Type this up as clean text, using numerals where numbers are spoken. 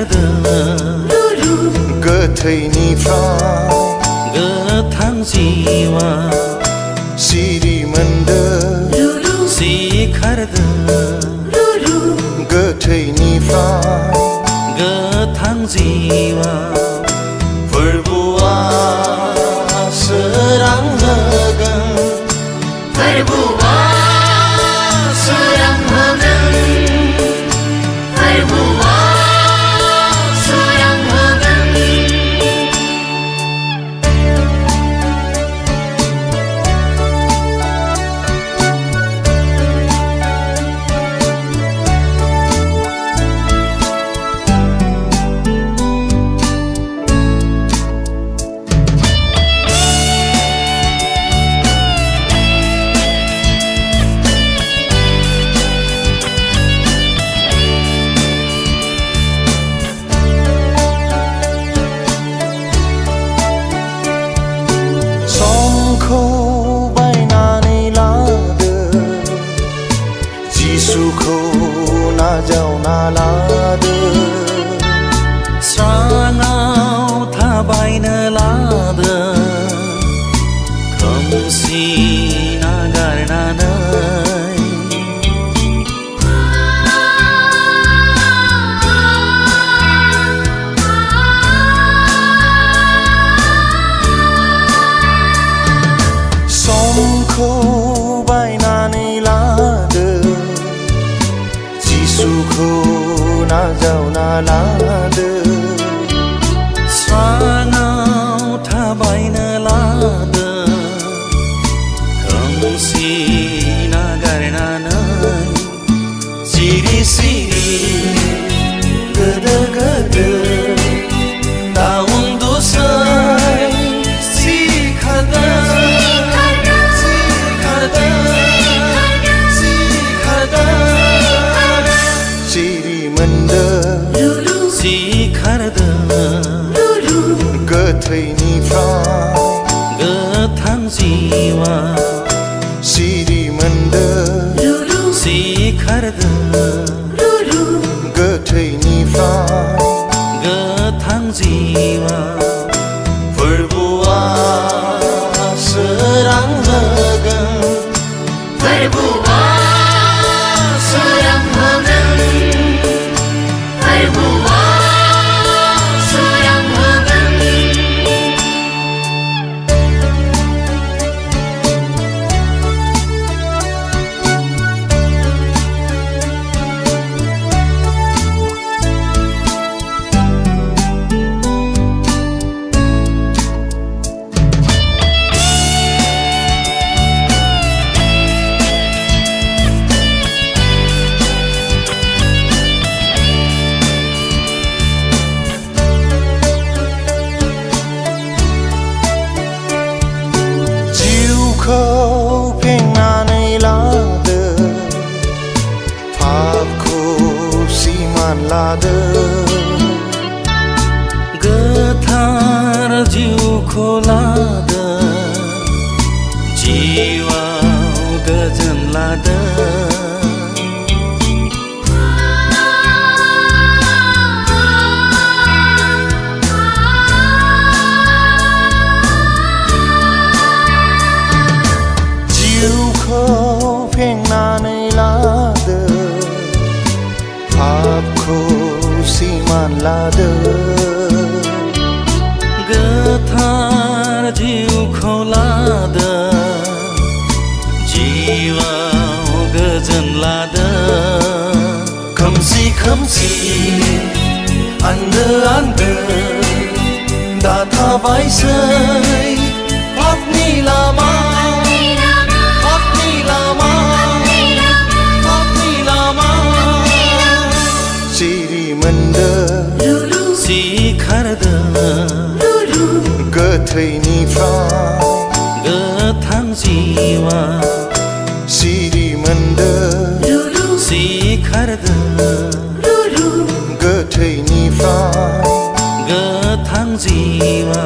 सिखारदों गोथैनिफ्राय गोथां जिवा सिरि मोनदों सिखारदों गोथैनिफ्राय गोथां जिवा फोरबुआ सोरां होगोन फोरबुआ सोरां होगोन फोरबुआ सोरां होगोन बायनानै लादो जिसुखौ नाजावना लादो स्राङाव थाबायनो लादो खोमसि नागारनानै समखौ बायनानै लादो जिसुखौ नाजावना लादो स्राङाव थाबायनो लादो खोमसि नागारनानै सिरि सिरि गोदो गोदो दा उन्दुसै सिखारदों सिरि मोनदों सिखारदों गोथैनिफ्राय गोथां जिवा सिरि मोनदों सिखारदों गोथैनिफ्राय गोथां जिवा फोरबुआ सोरां होगोन फोरबुआ सोरां होगोन फोरबुआ सोरां होगोन फेंनानै लादो पापखौ सिमान लादो गोथार जिउखौ लादो जिउआव गोजोन लादो फेंनानै लादो पापखौ सिमान लादो गोथार जिउखौ लादो जिउआव गोजोन लादो खोमसि खोमसि आन्दो आन्दो दा थाबायसै पापनि लामा सिरि मोनदों सिखारदों गोथैनिफ्राय गोथां जिवा सिरि मोनदों सिखारदों गोथैनिफ्राय गोथां जिवा